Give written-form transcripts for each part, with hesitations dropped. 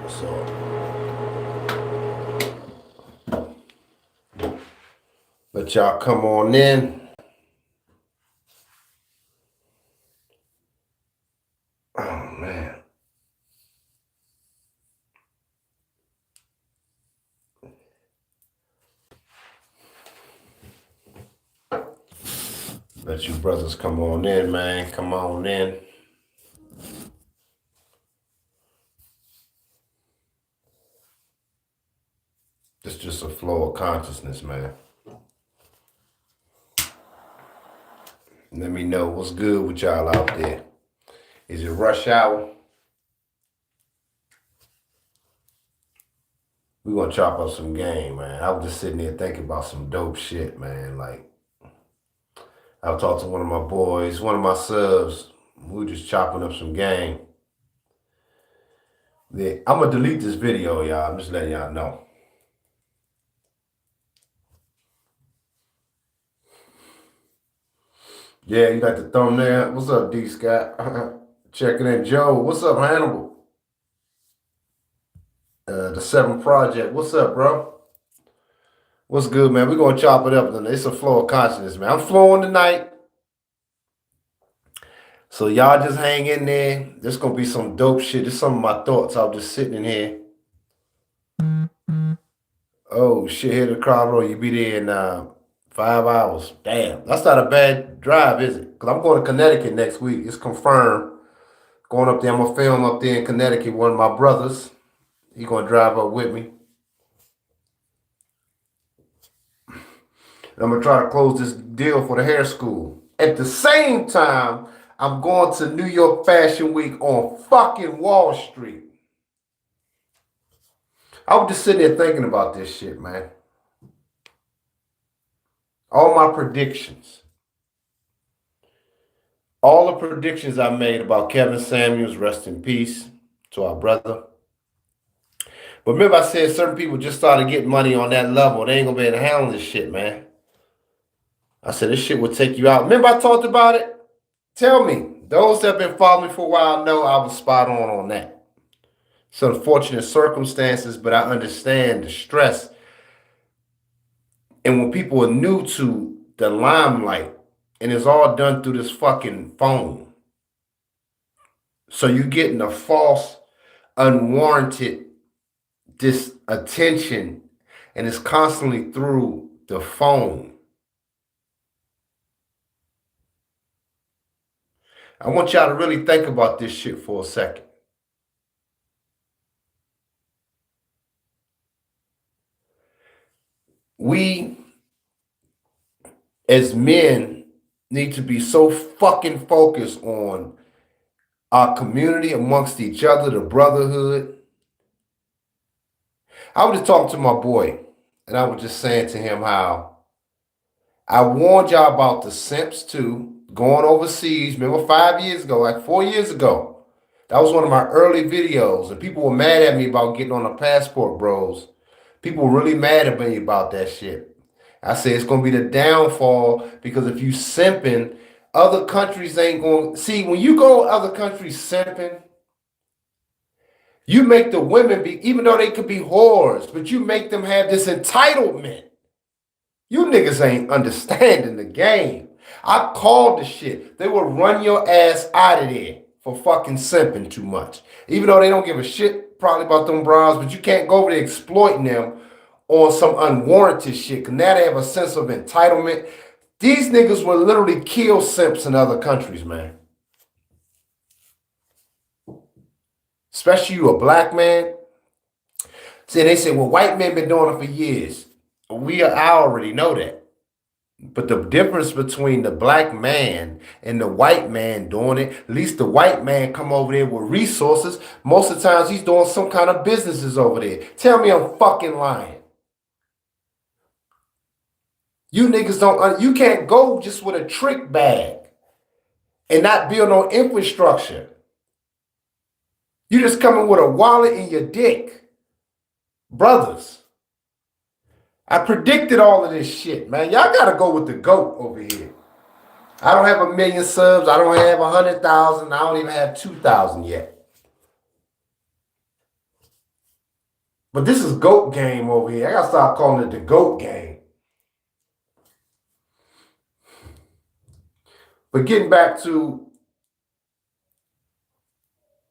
So let y'all come on in. Oh man. Let you brothers come on in, man. Come on in. It's just a flow of consciousness, man. Let me know what's good with y'all out there. Is it rush hour? We're gonna chop up some game, man. I was just sitting there thinking about some dope shit, man. Like, I talked to one of my boys, one of my subs. We were just chopping up some game. I'm gonna delete this video, y'all. I'm just letting y'all know. Yeah, you got the thumbnail. What's up, D Scott? Checking in, Joe. What's up, Hannibal? The 7 Project. What's up, bro? What's good, man? We're gonna chop it up. It's a flow of consciousness, man. I'm flowing tonight. So y'all just hang in there. There's gonna be some dope shit. There's some of my thoughts. I was just sitting in here. Oh shit, hit the crowd roll. You be there in 5 hours. Damn, that's not a bad drive, is it? Because I'm going to Connecticut next week. It's confirmed. Going up there, I'm gonna film up there in Connecticut. One of my brothers, he gonna drive up with me. And I'm gonna try to close this deal for the hair school. At the same time, I'm going to New York Fashion Week on fucking Wall Street. I was just sitting there thinking about this shit, man. All my predictions. All the predictions I made about Kevin Samuels, rest in peace to our brother. But remember I said certain people just started getting money on that level. They ain't gonna be able to handle this shit, man. I said this shit will take you out. Remember I talked about it? Tell me. Those that have been following me for a while know I was spot on that. It's unfortunate circumstances, but I understand the stress. And when people are new to the limelight, and it's all done through this fucking phone. So you're getting a false, unwarranted attention, and it's constantly through the phone. I want y'all to really think about this shit for a second. We, as men, need to be so fucking focused on our community amongst each other, the brotherhood. I was just talking to my boy, and I was just saying to him how I warned y'all about the simps too, going overseas. Remember 5 years ago, like 4 years ago. That was one of my early videos, and people were mad at me about getting on a passport, bros. People were really mad at me about that shit. I said it's going to be the downfall because if you simping, other countries ain't going to... See, when you go to other countries simping, you make the women be, even though they could be whores, but you make them have this entitlement. You niggas ain't understanding the game. I called the shit. They will run your ass out of there for fucking simping too much. Even though they don't give a shit probably about them bras, but you can't go over there exploiting them on some unwarranted shit. Because now they have a sense of entitlement. These niggas will literally kill simps in other countries, man. Especially you, a black man. See, they say, well, white men been doing it for years. I already know that. But the difference between the black man and the white man doing it, at least the white man come over there with resources. Most of the times he's doing some kind of businesses over there. Tell me I'm fucking lying. You niggas don't, you can't go just with a trick bag and not build no infrastructure. You just coming with a wallet in your dick. Brothers, I predicted all of this shit, man. Y'all got to go with the GOAT over here. I don't have 1 million subs. I don't have 100,000. I don't even have 2,000 yet. But this is GOAT game over here. I gotta stop calling it the GOAT game. But getting back to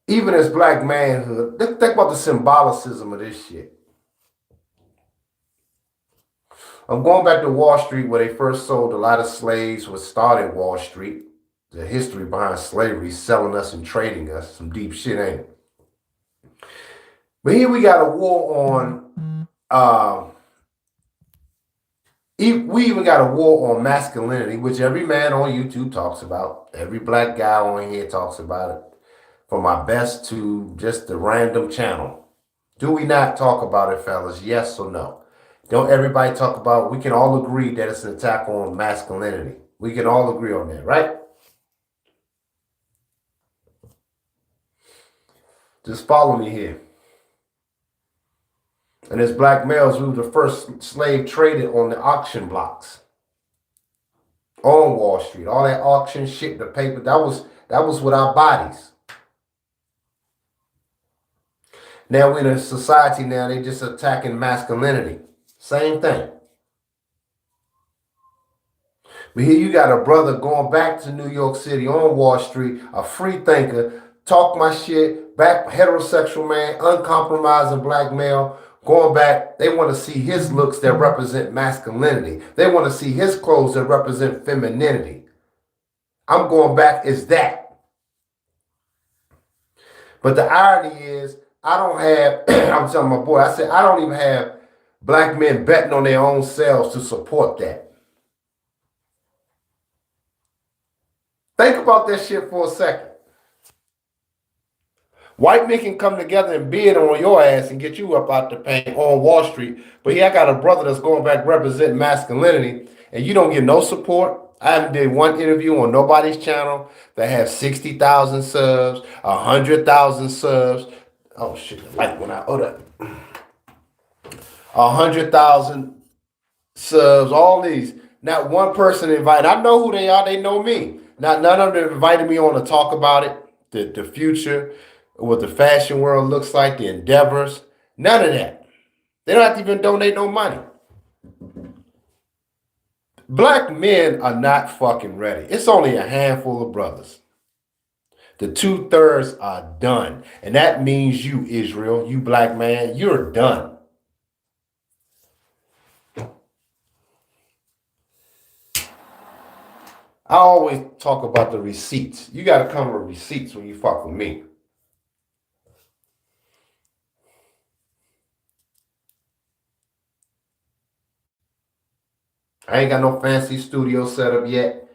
even as black manhood, let's think about the symbolicism of this shit. I'm going back to Wall Street where they first sold a lot of slaves, what started Wall Street. The history behind slavery, selling us and trading us. Some deep shit, ain't it? But here we got a war on, we even got a war on masculinity, which every man on YouTube talks about. Every black guy on here talks about it. From my best to just the random channel. Do we not talk about it, fellas? Yes or no? Don't everybody talk about it? We can all agree that it's an attack on masculinity. We can all agree on that, right? Just follow me here. And as black males, we were the first slave traded on the auction blocks on Wall Street. All that auction shit, the paper, that was with our bodies. Now we're in a society now, they just attacking masculinity. Same thing. But here you got a brother going back to New York City on Wall Street, a free thinker, talk my shit, back heterosexual man, uncompromising black male, going back. They want to see his looks that represent masculinity. They want to see his clothes that represent femininity. I'm going back as that. But the irony is, I don't have, I'm telling my boy, I said, I don't even have black men betting on their own selves to support that. Think about that shit for a second. White men can come together and bid on your ass and get you up out the paint on Wall Street. But here I got a brother that's going back representing masculinity, and you don't get no support. I haven't did one interview on nobody's channel that has 60,000 subs, 100,000 subs. Oh shit, the light went out. Oh, that 100,000 subs, all these. Not one person invited. I know who they are. They know me. Not none of them invited me on to talk about it, the future, what the fashion world looks like, the endeavors. None of that. They don't have to even donate no money. Black men are not fucking ready. It's only a handful of brothers. The 2/3 are done. And that means you, Israel, you black man, you're done. I always talk about the receipts. You got to come with receipts when you fuck with me. I ain't got no fancy studio set up yet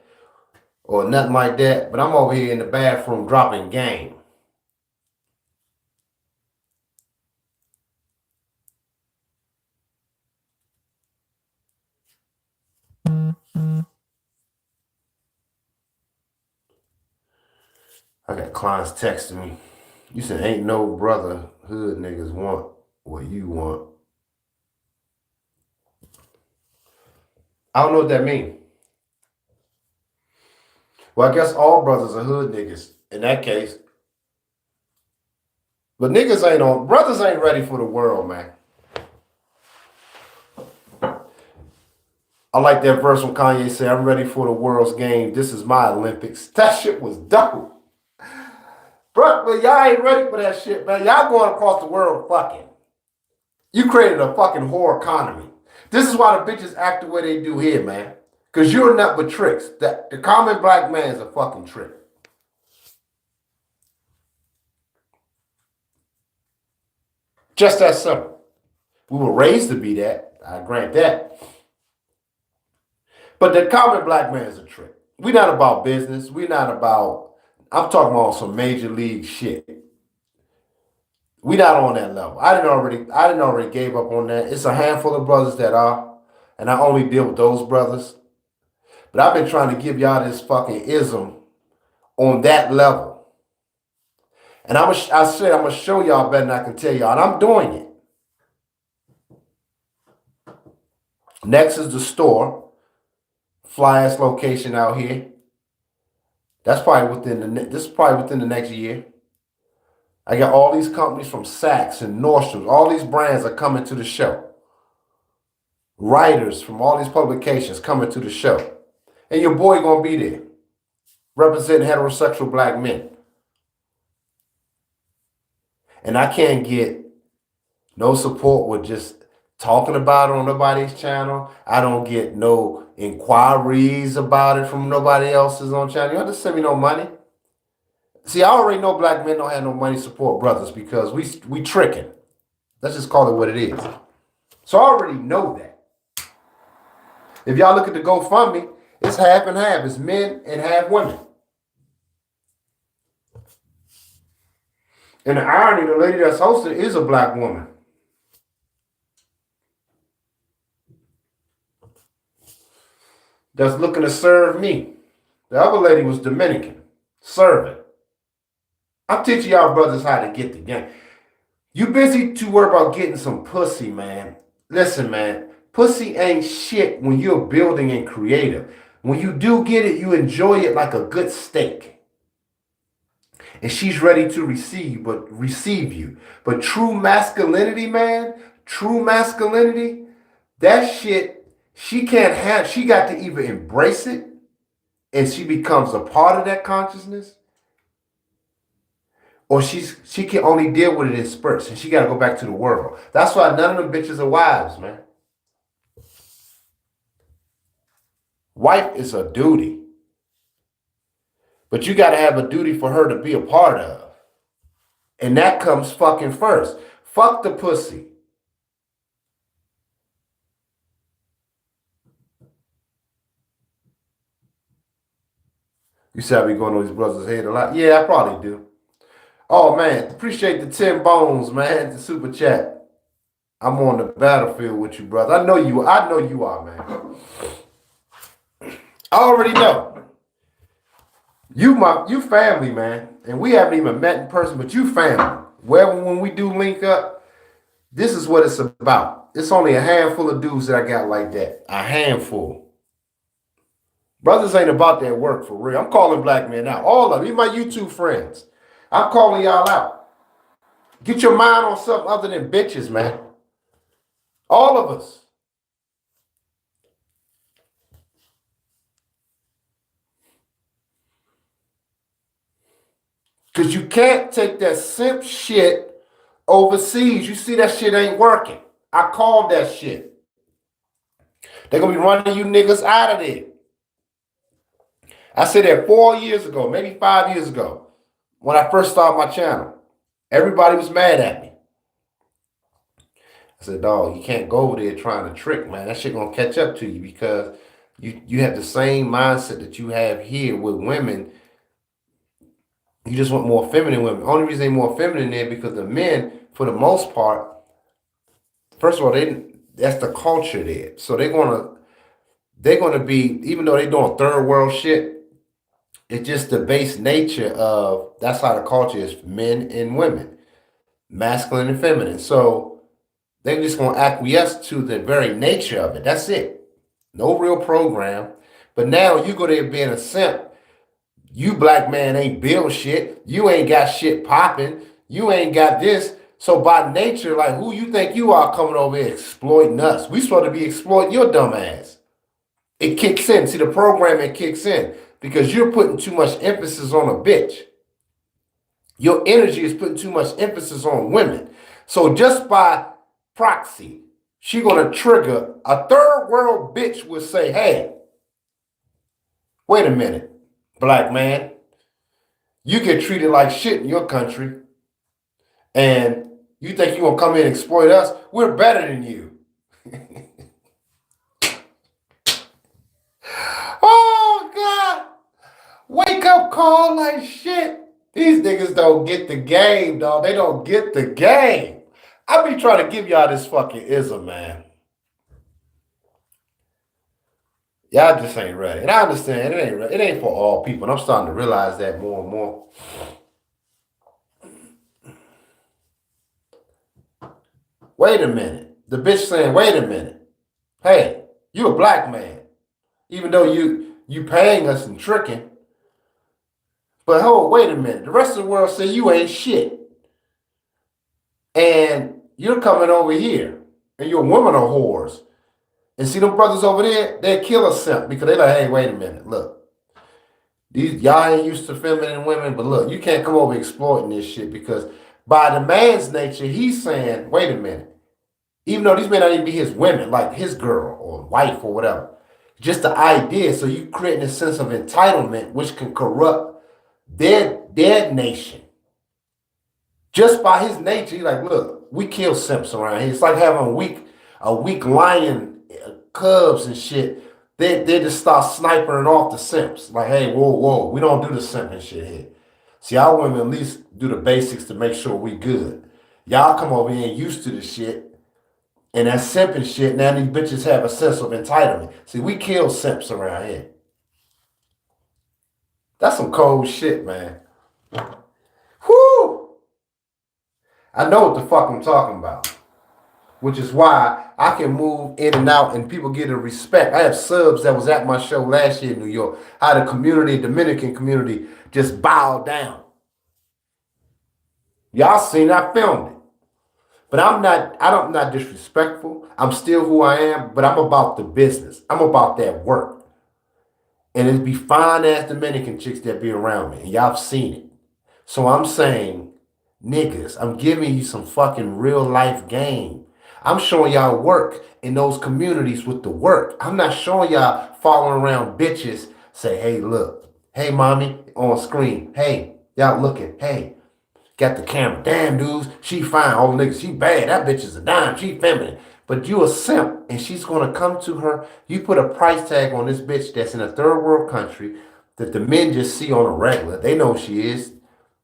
or nothing like that, but I'm over here in the bathroom dropping game. I got clients texting me. You said ain't no brother hood niggas want what you want. I don't know what that means. Well, I guess all brothers are hood niggas in that case. But niggas ain't on, brothers ain't ready for the world, man. I like that verse when Kanye said, I'm ready for the world's game. This is my Olympics. That shit was dope. Bro, but y'all ain't ready for that shit, man. Y'all going across the world fucking. You created a fucking whore economy. This is why the bitches act the way they do here, man. Because you're not but tricks. The common black man is a fucking trick. Just that simple. We were raised to be that. I grant that. But the common black man is a trick. We're not about business. We're not about, I'm talking about some major league shit. We not on that level. I didn't already gave up on that. It's a handful of brothers that are, and I only deal with those brothers. But I've been trying to give y'all this fucking ism on that level. And I said I'm gonna show y'all better than I can tell y'all, and I'm doing it. Next is the store, fly ass location out here. This is probably within the next year. I got all these companies from Saks and Nordstrom's. All these brands are coming to the show. Writers from all these publications coming to the show. And your boy gonna be there, representing heterosexual black men. And I can't get no support with just talking about it on nobody's channel. I don't get no inquiries about it from nobody else's on channel. You don't have to send me no money. See, I already know black men don't have no money to support brothers because we tricking. Let's just call it what it is. So I already know that. If y'all look at the GoFundMe, it's half and half. It's men and half women. And the irony, the lady that's hosting is a black woman. That's looking to serve me. The other lady was Dominican, serving. I'm teaching y'all brothers how to get the game. You busy too worried about getting some pussy, man. Listen, man. Pussy ain't shit when you're building and creative. When you do get it, you enjoy it like a good steak. And she's ready to receive you. But true masculinity, man, true masculinity, that shit, she can't have, she got to either embrace it and she becomes a part of that consciousness, or she can only deal with it in spurts and she got to go back to the world. That's why none of them bitches are wives, man. Wife is a duty. But you got to have a duty for her to be a part of. And that comes fucking first. Fuck the pussy. You see I be going on these brothers' head a lot? Yeah, I probably do. Oh, man, appreciate the 10 bones, man, the super chat. I'm on the battlefield with you, brother. I know you are, man. I already know. You family, man. And we haven't even met in person, but you family. When we do link up, this is what it's about. It's only a handful of dudes that I got like that. A handful. Brothers ain't about that work for real. I'm calling black men out. All of them. Even my YouTube friends. I'm calling y'all out. Get your mind on something other than bitches, man. All of us. Because you can't take that simp shit overseas. You see that shit ain't working. I called that shit. They're going to be running you niggas out of there. I said that 4 years ago, maybe 5 years ago, when I first started my channel. Everybody was mad at me. I said, dog, you can't go over there trying to trick, man. That shit going to catch up to you because you have the same mindset that you have here with women. You just want more feminine women. Only reason they're more feminine there because the men, for the most part, first of all, that's the culture there. So they're gonna be, even though they're doing third world shit, it's just the base nature of that's how the culture is, men and women, masculine and feminine. So they're just gonna acquiesce to the very nature of it. That's it. No real program. But now you go there being a simp. You black man ain't build shit. You ain't got shit popping. You ain't got this. So by nature, like who you think you are coming over here exploiting us? We supposed to be exploiting your dumb ass. It kicks in. See, the programming kicks in because you're putting too much emphasis on a bitch. Your energy is putting too much emphasis on women. So just by proxy, she gonna trigger a third world bitch will say, hey, wait a minute. Black man, you get treated like shit in your country, and you think you're going to come in and exploit us? We're better than you. Oh, God. Wake up call like shit. These niggas don't get the game, dog. They don't get the game. I be trying to give y'all this fucking ism, man. Y'all just ain't ready. And I understand it ain't for all people. And I'm starting to realize that more and more. Wait a minute. The bitch saying, wait a minute. Hey, you a black man. Even though you paying us and tricking. But hold, wait a minute. The rest of the world say you ain't shit. And you're coming over here, and your women are whores. And see them brothers over there, they kill a simp because they like, hey, wait a minute, look. These y'all ain't used to feminine women, but look, you can't come over exploiting this shit because by the man's nature, he's saying, wait a minute, even though these may not even be his women, like his girl or wife or whatever, just the idea. So you creating a sense of entitlement, which can corrupt their nation. Just by his nature, he's like, look, we kill simps around here. It's like having a weak lion, cubs and shit. They just start snipering off the simps. Like, hey, whoa, we don't do the simping shit here. See, our women at least do the basics to make sure we good. Y'all come over here and used to the shit, and that simping shit, now these bitches have a sense of entitlement. See, we kill simps around here. That's some cold shit, man. Whoo! I know what the fuck I'm talking about. Which is why I can move in and out and people get a respect. I have subs that was at my show last year in New York. How the community, Dominican community, just bowed down. Y'all seen it, I filmed it. But I'm not disrespectful. I'm still who I am, but I'm about the business. I'm about that work. And it'd be fine ass Dominican chicks that be around me. And y'all have seen it. So I'm saying, niggas, I'm giving you some fucking real life game. I'm showing y'all work in those communities with the work. I'm not showing y'all following around bitches. Say, hey, look. Hey, mommy, on screen. Hey, y'all looking. Hey, got the camera. Damn, dudes, she fine. Oh, niggas, she bad. That bitch is a dime. She feminine. But you a simp, and she's going to come to her. You put a price tag on this bitch that's in a third world country that the men just see on a regular. They know who she is.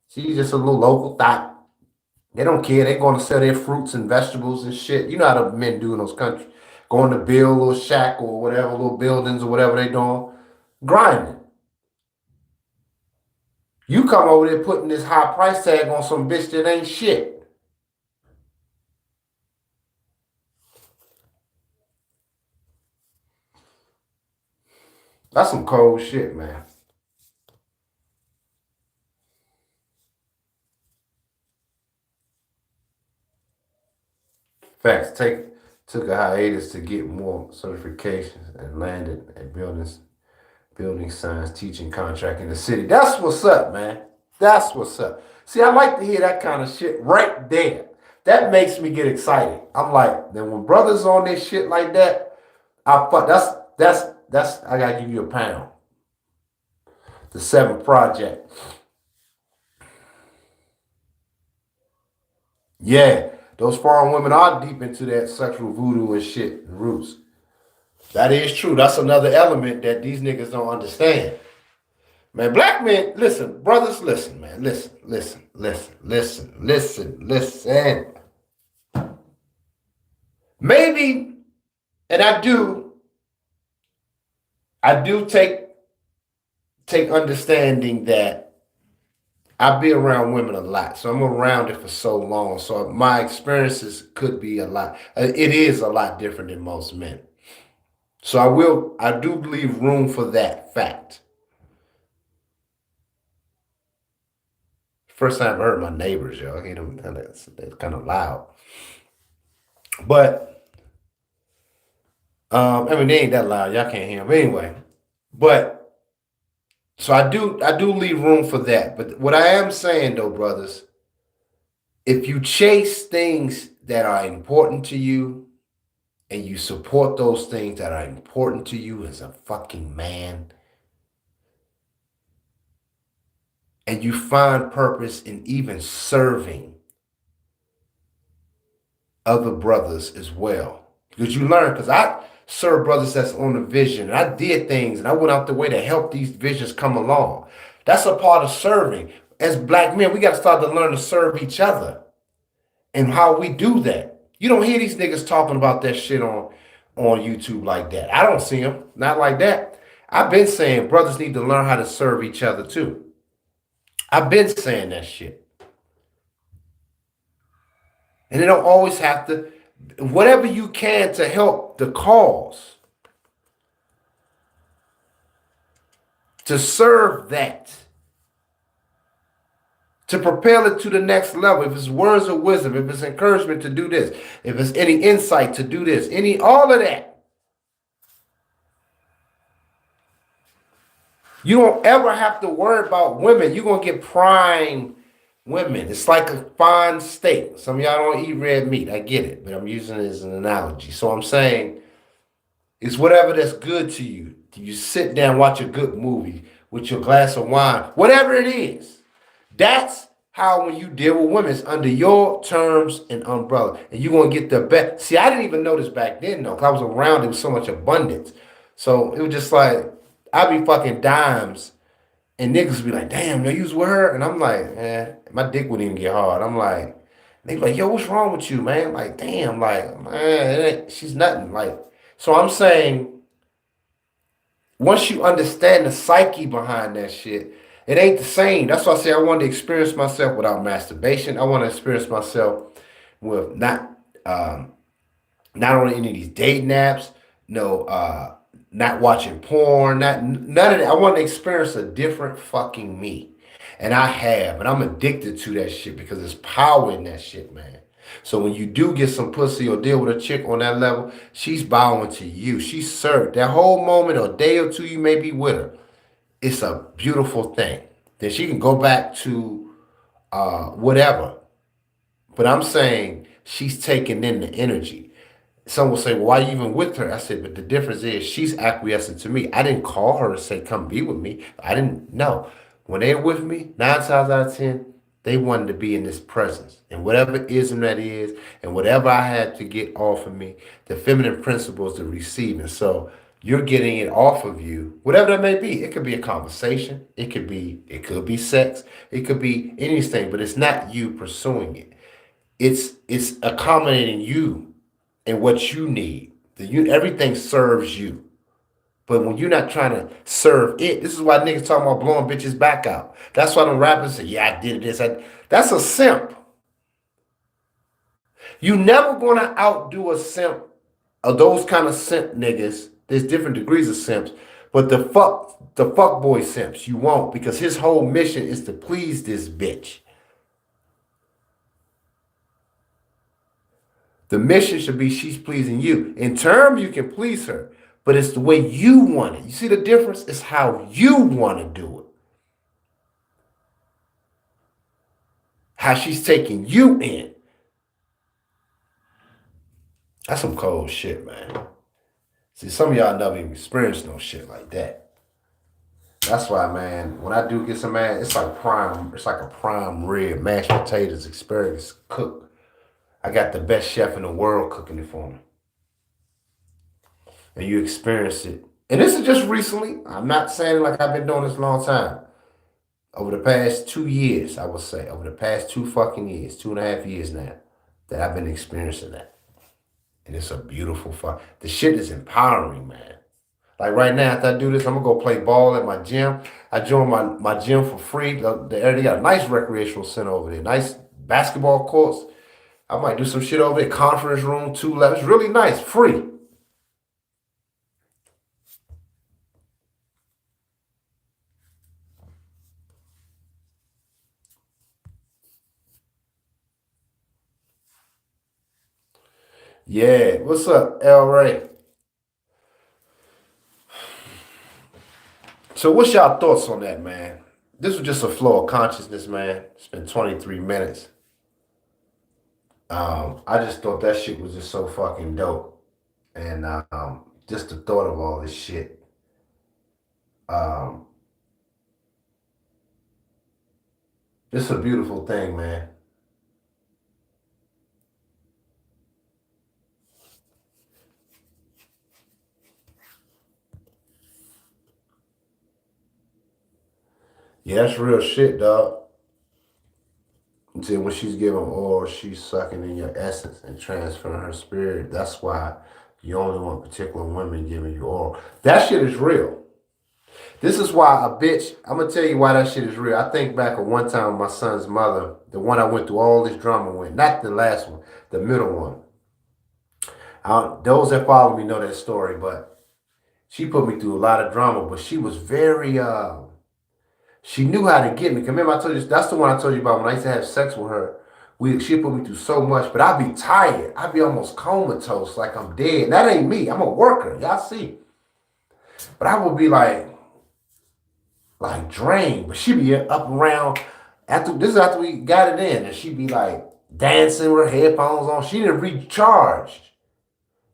She's just a little local thought. They don't care. They're going to sell their fruits and vegetables and shit. You know how the men do in those countries. Going to build a little shack or whatever, little buildings or whatever they doing. Grinding. You come over there putting this high price tag on some bitch that ain't shit. That's some cold shit, man. Facts. Took a hiatus to get more certifications and landed at building science teaching contract in the city. That's what's up, man. That's what's up. See, I like to hear that kind of shit right there. That makes me get excited. I'm like, then when brothers on this shit like that, I fuck. That's. I gotta give you a pound. The Seventh Project. Yeah, those foreign women are deep into that sexual voodoo and shit and roots. That is true. That's another element that these niggas don't understand. Man, black men, listen, brothers, listen, man. Listen. Maybe, and I do take understanding that I be around women a lot. So I'm around it for so long. So my experiences could be a lot. It is a lot different than most men. So I do leave room for that fact. First time I heard my neighbors, y'all. I hear them kind of loud. But I mean they ain't that loud. Y'all can't hear them anyway. But so I do leave room for that. But what I am saying though, brothers, if you chase things that are important to you and you support those things that are important to you as a fucking man, and you find purpose in even serving other brothers as well. Because you learn, because I serve brothers that's on a vision, and I did things, and I went out the way to help these visions come along. That's a part of serving. As black men, we got to start to learn to serve each other and how we do that. You don't hear these niggas talking about that shit on YouTube like that. I don't see them. Not like that. I've been saying brothers need to learn how to serve each other too. I've been saying that shit. And they don't always have to, whatever you can to help the cause, to serve that, to propel it to the next level. If it's words of wisdom, if it's encouragement to do this, if it's any insight to do this, all of that. You don't ever have to worry about women. You're gonna get prime women. It's like a fine steak. Some of y'all don't eat red meat. I get it, but I'm using it as an analogy. So I'm saying it's whatever that's good to you. You sit down, watch a good movie with your glass of wine, whatever it is. That's how when you deal with women, it's under your terms and umbrella. And you're going to get the best. See, I didn't even know this back then, though, because I was around, there was so much abundance. So it was just like, I'd be fucking dimes, and niggas be like, damn, yo, you was with her? And I'm like, my dick wouldn't even get hard. I'm like, they be like, yo, what's wrong with you, man? Like, damn, like, man, she's nothing. Like, so I'm saying, once you understand the psyche behind that shit, it ain't the same. That's why I say I wanted to experience myself without masturbation. I want to experience myself with not on any of these dating apps, no, not watching porn, none of that. I want to experience a different fucking me. And I have, and I'm addicted to that shit because there's power in that shit, man. So when you do get some pussy or deal with a chick on that level, she's bowing to you. She's served. That whole moment or day or two you may be with her, it's a beautiful thing. Then she can go back to whatever. But I'm saying she's taking in the energy. Some will say, well, why are you even with her? I said, but the difference is she's acquiescing to me. I didn't call her and say, come be with me. I didn't know. When they're with me, 9 times out of 10, they wanted to be in this presence. And whatever ism that is, and whatever I had to get off of me, the feminine principles to receiving. So you're getting it off of you, whatever that may be. It could be a conversation. It could be sex. It could be anything, but it's not you pursuing it. It's accommodating you and what you need. Everything serves you. But when you're not trying to serve it, this is why niggas talking about blowing bitches back out. That's why them rappers say, yeah, I did this. That's a simp. You never gonna outdo a simp or those kind of simp niggas. There's different degrees of simps. But the fuck boy simps, you won't, because his whole mission is to please this bitch. The mission should be she's pleasing you. In terms, you can please her, but it's the way you want it. You see the difference? It's how you want to do it. How she's taking you in. That's some cold shit, man. See, some of y'all never even experienced no shit like that. That's why, man, when I do get some man, it's like a prime rib, mashed potatoes, asparagus cooked. I got the best chef in the world cooking it for me. And you experience it. And this is just recently. I'm not saying like I've been doing this a long time. Over the past 2 years, I would say. Over the past 2 fucking years, 2.5 years now, that I've been experiencing that. And it's a beautiful fuck. The shit is empowering, man. Like right now, after I do this, I'm gonna go play ball at my gym. I joined my gym for free. They got a nice recreational center over there. Nice basketball courts. I might do some shit over there. Conference room, 2 levels. Really nice, free. Yeah, what's up, El Ray? So what's y'all thoughts on that, man? This was just a flow of consciousness, man. It's been 23 minutes. I just thought that shit was just so fucking dope. And just the thought of all this shit. Um, it's a beautiful thing, man. Yeah, that's real shit, dog. Until when she's giving oral, she's sucking in your essence and transferring her spirit. That's why you only want particular women giving you oral. That shit is real. This is why a bitch, I'm going to tell you why that shit is real. I think back at one time with my son's mother, the one I went through all this drama with, not the last one, the middle one. Those that follow me know that story, but she put me through a lot of drama, but she was very, She knew how to get me. Remember, I told you that's the one I told you about when I used to have sex with her. She put me through so much, but I'd be tired. I'd be almost comatose, like I'm dead. And that ain't me. I'm a worker. Y'all see. But I would be like drained. But she'd be up around after this is after we got it in, and she'd be like dancing with her headphones on. She didn't recharge.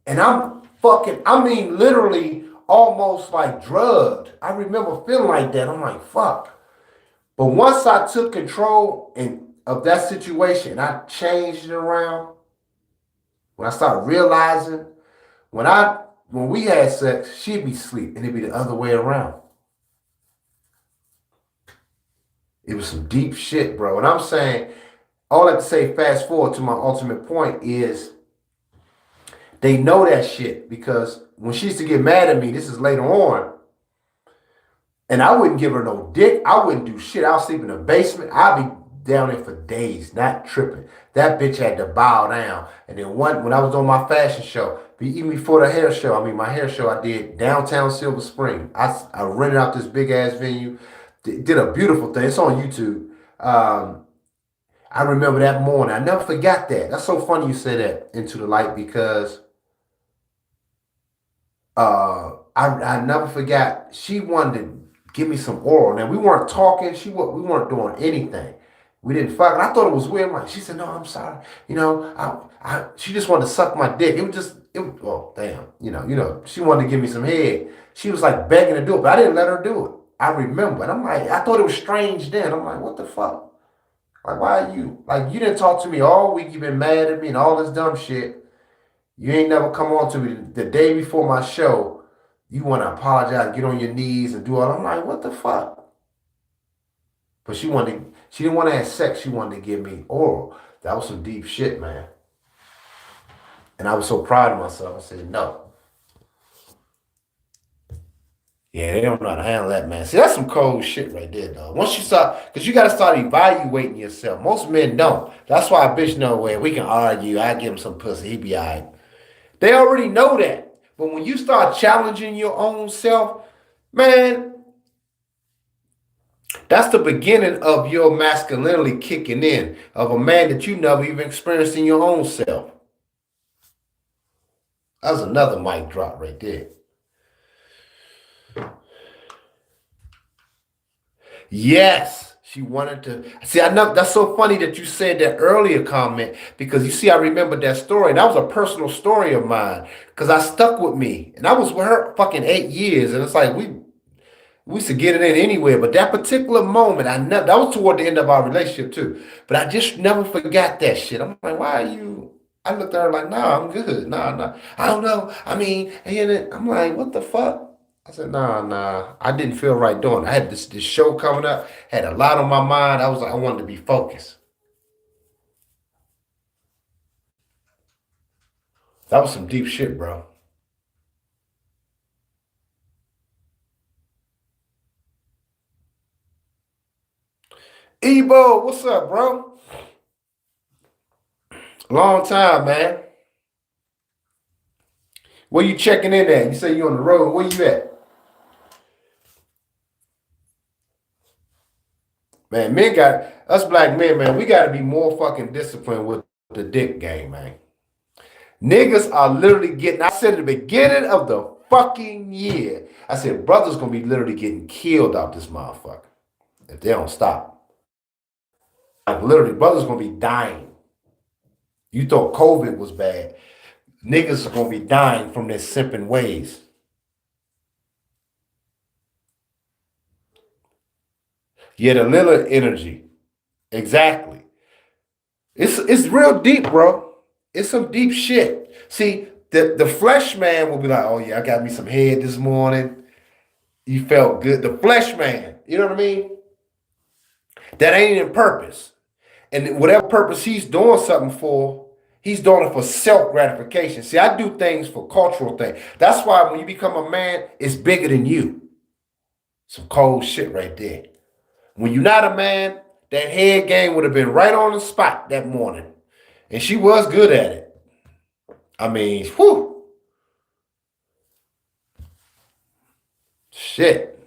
And I'm fucking, I mean literally almost like drugged. I remember feeling like that. I'm like, fuck. But once I took control of that situation, I changed it around. When I started realizing, when we had sex, she'd be asleep and it'd be the other way around. It was some deep shit, bro. And I'm saying, all I have to say, fast forward to my ultimate point is they know that shit because when she used to get mad at me, this is later on, and I wouldn't give her no dick. I wouldn't do shit. I'll sleep in the basement. I'd be down there for days, not tripping. That bitch had to bow down. And then when I was on my fashion show, even before the hair show, my hair show I did downtown Silver Spring. I rented out this big ass venue, did a beautiful thing. It's on YouTube. I remember that morning. I never forgot that. That's so funny you say that, Into the Light, because I never forgot. She wanted to give me some oral. Now we weren't talking. We weren't doing anything. We didn't fuck. And I thought it was weird. She said, "No, I'm sorry. You know, she just wanted to suck my dick. It was just, oh damn. She wanted to give me some head. She was like begging to do it, but I didn't let her do it. I remember, and I'm like, I thought it was strange then. I'm like, what the fuck? Like, why are you like you didn't talk to me all week? You've been mad at me and all this dumb shit. You ain't never come on to me the day before my show. You want to apologize, get on your knees and do all. I'm like, what the fuck? But she didn't want to have sex. She wanted to give me oral. That was some deep shit, man. And I was so proud of myself. I said, no. Yeah, they don't know how to handle that, man. See, that's some cold shit right there, dog. Once you start, because you got to start evaluating yourself. Most men don't. That's why a bitch know where we can argue. I give him some pussy. He be all right. They already know that. But when you start challenging your own self, man, that's the beginning of your masculinity kicking in, of a man that you never even experienced in your own self. That's another mic drop right there. Yes, she wanted to. See, I know that's so funny that you said that earlier comment because you see, I remember that story. That was a personal story of mine because I stuck with me, and I was with her fucking 8 years, and it's like we used to get it in anywhere, but that particular moment, that was toward the end of our relationship too. But I just never forgot that shit. I'm like, why are you? I looked at her like, nah, I'm good. Nah. I don't know. I mean, and then I'm like, what the fuck? I said, nah. I didn't feel right doing it. I had this show coming up, had a lot on my mind. I was like, I wanted to be focused. That was some deep shit, bro. Ebo, what's up, bro? Long time, man. Where you checking in at? You say you on the road. Where you at? Man, us black men, man, we got to be more fucking disciplined with the dick game, man. Niggas are literally getting, I said at the beginning of the fucking year, I said, brothers gonna be literally getting killed out this motherfucker if they don't stop. Like literally, brothers gonna be dying. You thought COVID was bad. Niggas are gonna be dying from their simping ways. Yeah, the little energy. Exactly. It's real deep, bro. It's some deep shit. See, the flesh man will be like, oh yeah, I got me some head this morning. You felt good. The flesh man, you know what I mean? That ain't in purpose. And whatever purpose he's doing something for, he's doing it for self gratification. See, I do things for cultural things. That's why when you become a man, it's bigger than you. Some cold shit right there. When you're not a man, that head game would have been right on the spot that morning. And she was good at it. I mean, whew. Shit.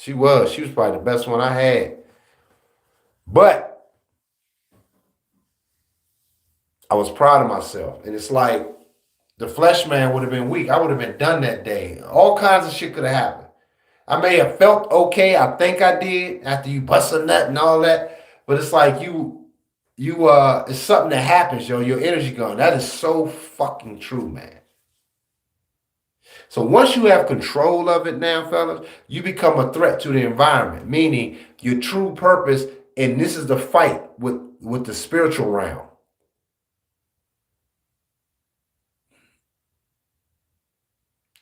She was. She was probably the best one I had. But I was proud of myself. And it's like the flesh man would have been weak. I would have been done that day. All kinds of shit could have happened. I may have felt okay. I think I did after you bust a nut and all that. But it's like it's something that happens, yo. Your energy gone. That is so fucking true, man. So once you have control of it now, fellas, you become a threat to the environment, meaning your true purpose, and this is the fight with the spiritual realm.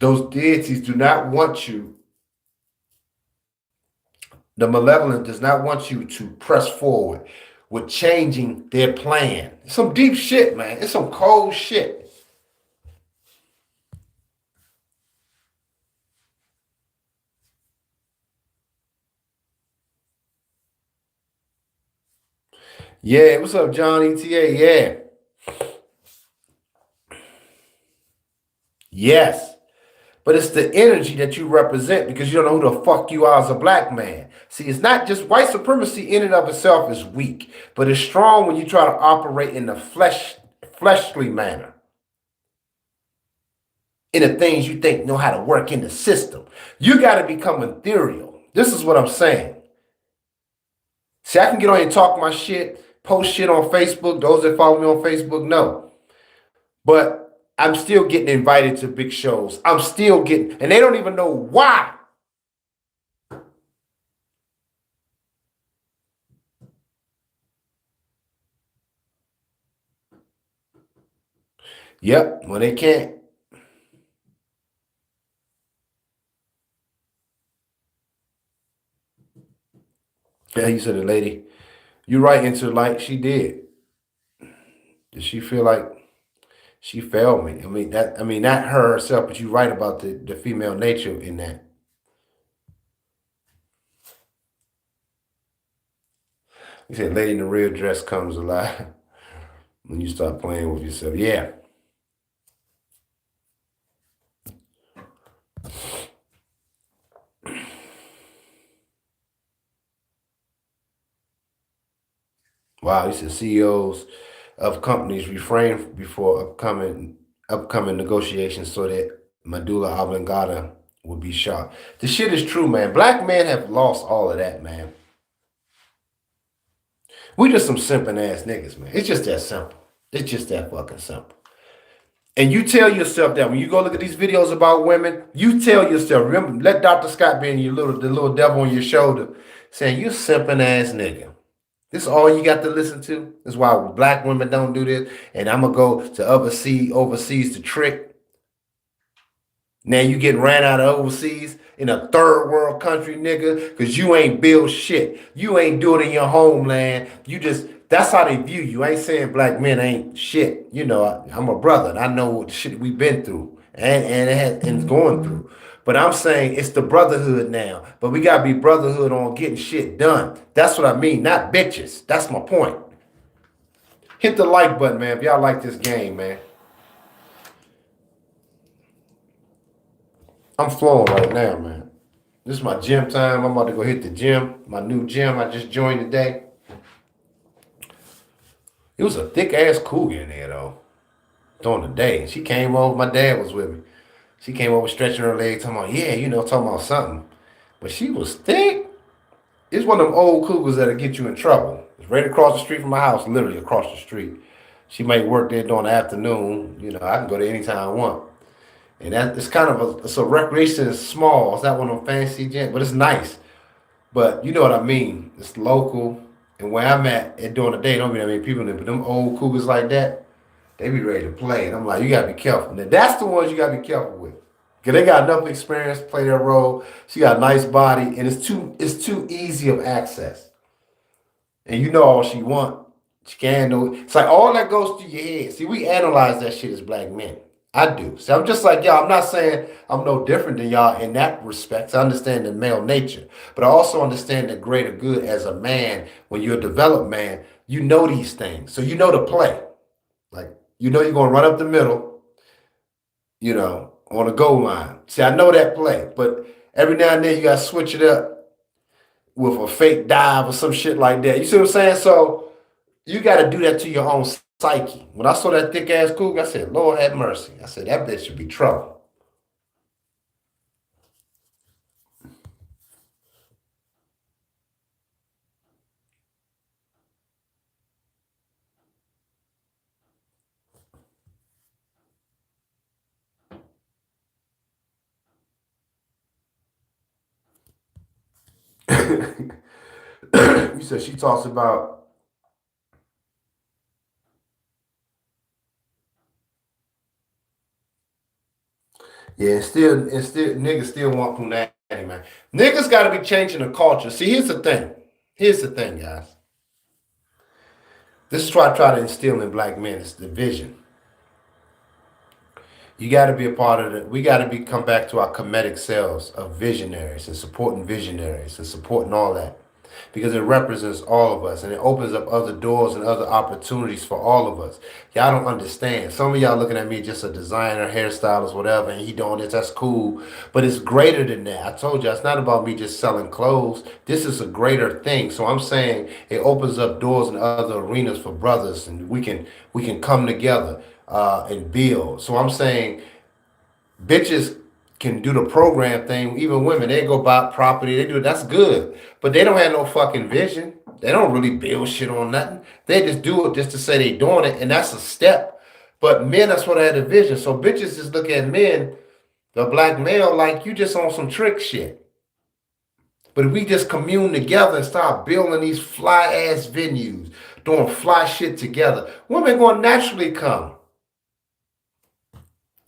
Those deities do not want you, the malevolent does not want you to press forward with changing their plan. It's some deep shit, man. It's some cold shit. Yeah, what's up, John ETA? Yeah. Yes. But it's the energy that you represent because you don't know who the fuck you are as a black man. See, it's not just white supremacy in and of itself is weak, but it's strong when you try to operate in the fleshly manner, in the things you think know how to work in the system. You got to become ethereal. This is what I'm saying. See, I can get on here and talk my shit, post shit on Facebook. Those that follow me on Facebook know. But I'm still getting invited to big shows. I'm still getting, and they don't even know why. Yep, well, they can't. Yeah, you said the lady. You right, into like she did. Did she feel like she failed me? I mean not her herself, but you right about the female nature in that. You said lady in the real dress comes alive when you start playing with yourself. Yeah. Wow, you said CEOs of companies refrain before upcoming negotiations so that medulla oblongata will be shot. The shit is true, man. Black men have lost all of that, man. We just some simping ass niggas, man. It's just that simple. It's just that fucking simple. And you tell yourself that when you go look at these videos about women, you tell yourself, remember, let Dr. Scott be in the little devil on your shoulder saying, you simping ass nigga. This is all you got to listen to. This is why black women don't do this. And I'm gonna go to overseas to trick. Now you getting ran out of overseas in a third world country, nigga, because you ain't build shit. You ain't do it in your homeland. You just, that's how they view you. I ain't saying black men ain't shit. You know, I'm a brother and I know what shit we've been through and going through. But I'm saying it's the brotherhood now. But we gotta be brotherhood on getting shit done. That's what I mean, not bitches. That's my point. Hit the like button, man, if y'all like this game, man. I'm flowing right now, man. This is my gym time. I'm about to go hit the gym. My new gym I just joined today. It was a thick ass cougar in there though. During the day. She came over, my dad was with me. She came over stretching her legs, talking about, yeah, talking about something. But she was thick. It's one of them old cougars that'll get you in trouble. It's right across the street from my house, literally across the street. She might work there during the afternoon. I can go there anytime I want. And that it's kind of it's a recreation. It's small. It's not one of them fancy gyms, but it's nice. But you know what I mean. It's local. And where I'm at during the day, don't be that many people in there. But them old cougars like that, they be ready to play. And I'm like, you gotta be careful. Now that's the ones you gotta be careful with. Cause they got enough experience to play their role. She got a nice body, and it's too easy of access. And you know all she want. She can't know. It's like all that goes through your head. See, we analyze that shit as black men. I do. So I'm just like y'all. I'm not saying I'm no different than y'all in that respect. I understand the male nature, but I also understand the greater good as a man. When you're a developed man, you know these things, so you know the play. Like you're gonna run up the middle, on the goal line. See, I know that play, but every now and then you gotta switch it up. with a fake dive or some shit like that. You see what I'm saying? So you got to do that to your own psyche. When I saw that thick ass cougar, I said, Lord have mercy. I said, that bitch should be trouble. You said she talks about, yeah, and still niggas still want punani, man. Niggas gotta be changing the culture. See, here's the thing. Here's the thing, guys. This is what I try to instill in black men is the vision. You got to be a part of it. We got to be come back to our comedic selves of visionaries and supporting visionaries and supporting all that, because it represents all of us and it opens up other doors and other opportunities for all of us. Y'all don't understand. Some of y'all looking at me just a designer, hairstylist, whatever, and he doing this. That's cool, but it's greater than that. I told you it's not about me just selling clothes. This is a greater thing. So I'm saying it opens up doors in other arenas for brothers, and we can come together and build. So I'm saying bitches can do the program thing. Even women, they go buy property. They do that's good, but they don't have no fucking vision. They don't really build shit on nothing. They just do it just to say they doing it, and that's a step. But men, that's what I had a vision. So bitches just look at men, the black male, like you just on some trick shit. But if we just commune together and start building these fly ass venues, doing fly shit together, women gonna naturally come.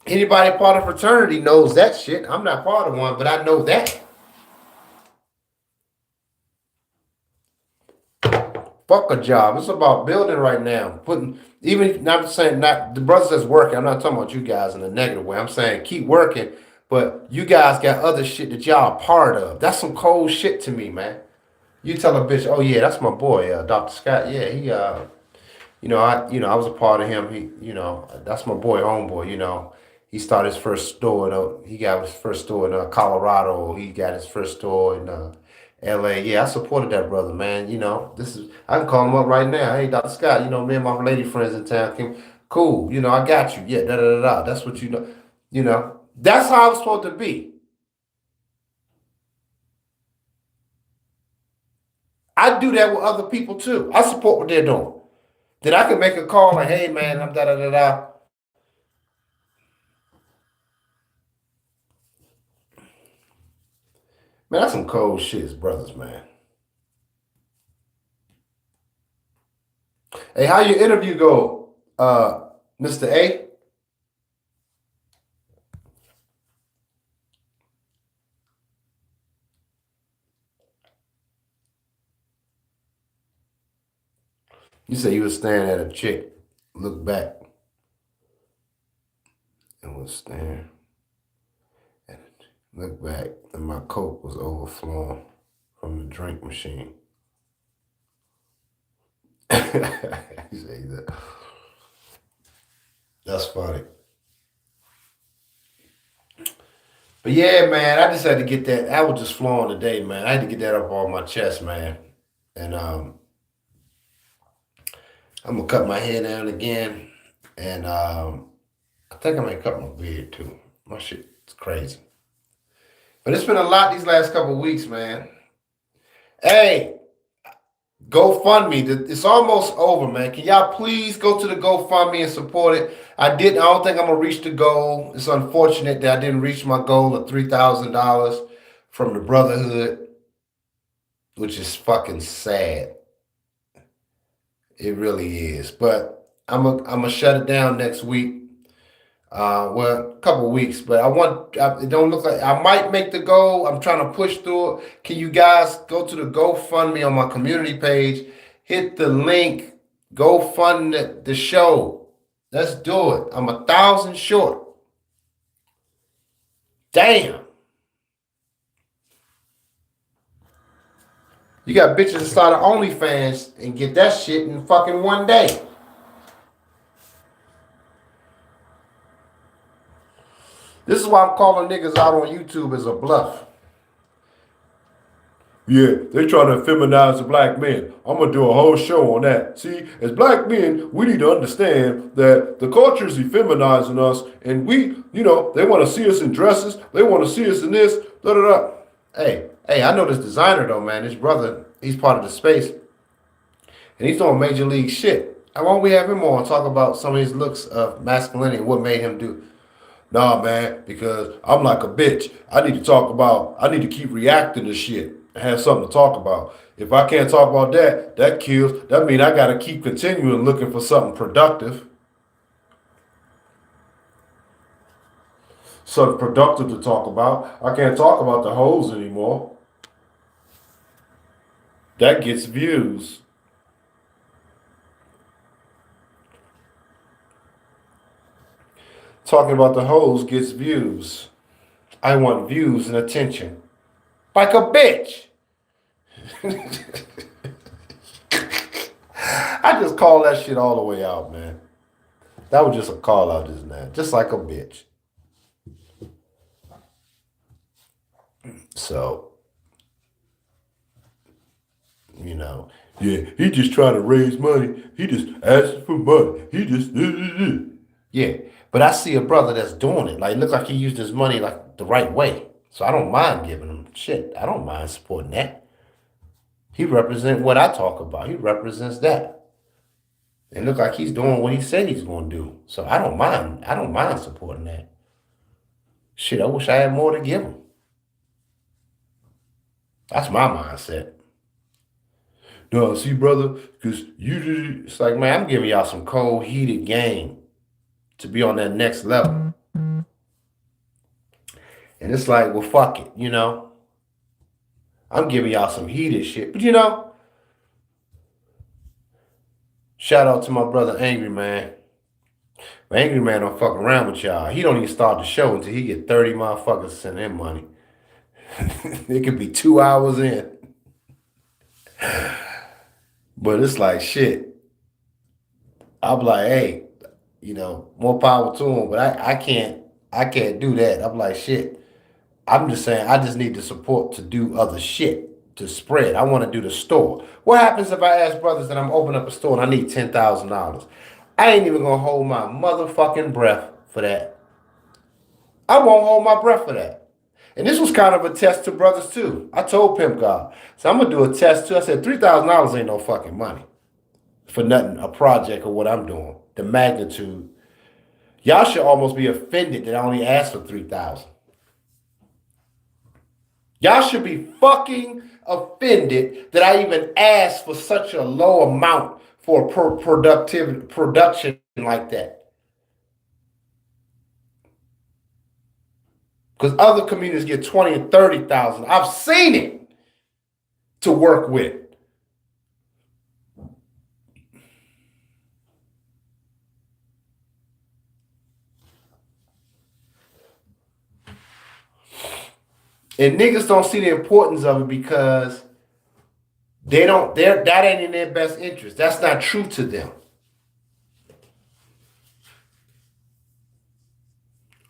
Anybody part of fraternity knows that shit. I'm not part of one, but I know that. Fuck a job. It's about building right now. Putting even not saying not the brothers that's working. I'm not talking about you guys in a negative way. I'm saying keep working, but you guys got other shit that y'all are part of. That's some cold shit to me, man. You tell a bitch, oh yeah, that's my boy, Dr. Scott. Yeah, he I was a part of him. That's my boy, homeboy. He started his first store. He got his first store in Colorado. He got his first store in L.A. Yeah, I supported that brother, man. I can call him up right now. Hey, Dr. Scott. Me and my lady friends in town came. Cool. I got you. Yeah, da da da da. That's what you know. That's how it's supposed to be. I do that with other people too. I support what they're doing. Then I can make a call like, hey man, I'm da da da da. Man, that's some cold shit, brothers, man. Hey, how your interview go, Mr. A? You said you was staring at a chick, looked back, and was staring, and looked back, and my coke was overflowing from the drink machine. You say that. That's funny. But yeah, man, I just had to get that. I was just flowing today, man. I had to get that up off my chest, man. And I'm gonna cut my hair down again, and I think I may cut my beard too. My shit's crazy. But it's been a lot these last couple of weeks, man. Hey, GoFundMe. It's almost over, man. Can y'all please go to the GoFundMe and support it? I don't think I'm gonna reach the goal. It's unfortunate that I didn't reach my goal of $3,000 from the Brotherhood, which is fucking sad. It really is. But I'm gonna shut it down next week. Well, a couple of weeks, but it don't look like I might make the goal. I'm trying to push through it. Can you guys go to the GoFundMe on my community page, hit the link, go fund the show. Let's do it. I'm 1,000 short. Damn. You got bitches that start OnlyFans and get that shit in fucking one day. This is why I'm calling niggas out on YouTube as a bluff. Yeah, they trying to feminize the black men. I'm gonna do a whole show on that. See, as black men, we need to understand that the culture is effeminizing us, and they want to see us in dresses. They want to see us in this. Da da da. Hey, I know this designer though, man. This brother, he's part of the space, and he's doing major league shit. I won't we have him on talk about some of his looks of masculinity and what made him do. Nah, man, because I'm like a bitch. I need to keep reacting to shit and have something to talk about. If I can't talk about that, that kills. That means I got to keep continuing looking for something productive. Something productive to talk about. I can't talk about the hoes anymore. That gets views. Talking about the hoes gets views. I want views and attention. Like a bitch. I just call that shit all the way out, man. That was just a call out just now. Just like a bitch. So, you know, yeah, he just trying to raise money. He just asking for money. He just, yeah. But I see a brother that's doing it. Like, look like he used his money like the right way. So I don't mind giving him shit. I don't mind supporting that. He represents what I talk about. He represents that. And look like he's doing what he said he's going to do. So I don't mind. I don't mind supporting that. Shit, I wish I had more to give him. That's my mindset. No, see, brother, because it's like, man, I'm giving y'all some cold, heated game to be on that next level. And it's like, well, fuck it, I'm giving y'all some heated shit. But shout out to my brother Angry Man. But Angry Man don't fuck around with y'all. He don't even start the show until he get 30 motherfuckers to send him money. It could be 2 hours in. But it's like, shit. I'm like, hey, more power to him. But I can't do that. I'm like, shit. I'm just saying, I just need the support to do other shit, to spread. I want to do the store. What happens if I ask brothers that I'm opening up a store and I need $10,000? I ain't even going to hold my motherfucking breath for that. I won't hold my breath for that. And this was kind of a test to brothers too. I told Pimp God. So I'm going to do a test too. I said, $3,000 ain't no fucking money for nothing, a project or what I'm doing. The magnitude. Y'all should almost be offended that I only asked for 3,000. Y'all should be fucking offended that I even asked for such a low amount for production like that. Because other communities get 20 and 30,000. I've seen it to work with. And niggas don't see the importance of it because that ain't in their best interest. That's not true to them.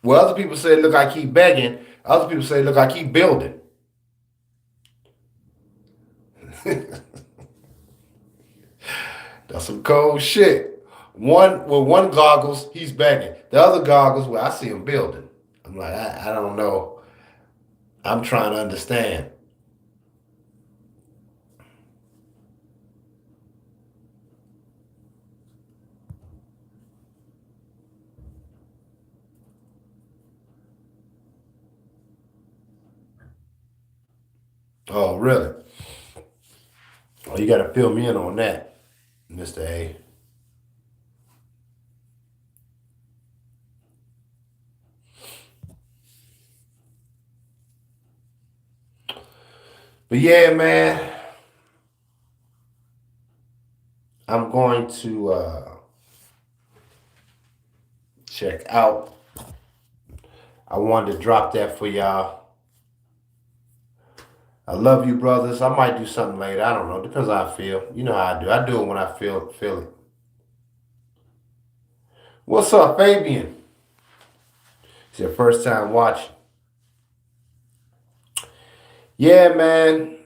Well, other people say, look, I keep begging. Other people say, look, I keep building. That's some cold shit. One goggles, he's begging. The other goggles, well, I see him building. I'm like, I don't know. I'm trying to understand. Oh, really? Oh, you got to fill me in on that, Mr. A. But yeah, man, I'm going to check out. I wanted to drop that for y'all. I love you, brothers. I might do something later. I don't know. Depends how I feel. You know how I do. I do it when I feel it. What's up, Fabian? It's your first time watching. Yeah, man.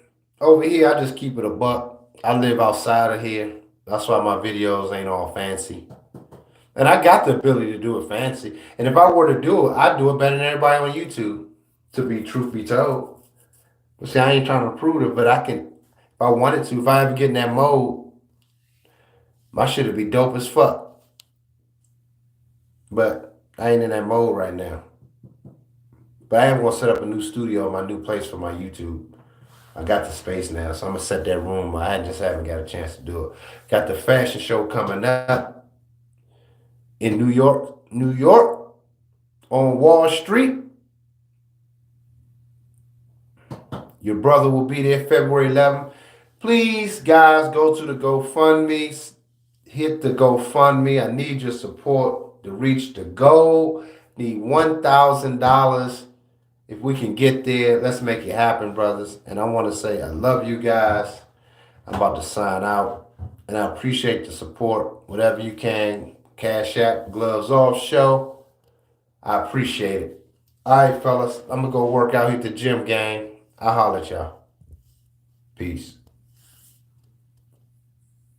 over here, I just keep it a buck. I live outside of here. That's why my videos ain't all fancy. And I got the ability to do it fancy. And if I were to do it, I'd do it better than everybody on YouTube, to be truth be told. But see, I ain't trying to prove it, but I can, if I wanted to, if I ever get in that mode, my shit would be dope as fuck. But I ain't in that mode right now. But I am gonna set up a new studio, my new place for my YouTube. I got the space now, so I'm gonna set that room. I just haven't got a chance to do it. Got the fashion show coming up in New York, on Wall Street. Your brother will be there February 11th. Please, guys, go to the GoFundMe. Hit the GoFundMe. I need your support to reach the goal. Need $1,000. If we can get there, let's make it happen, brothers. And I want to say I love you guys. I'm about to sign out. And I appreciate the support. Whatever you can. Cash App, Gloves Off Show. I appreciate it. All right, fellas. I'm going to go work out here at the gym, gang. I'll holler at y'all. Peace.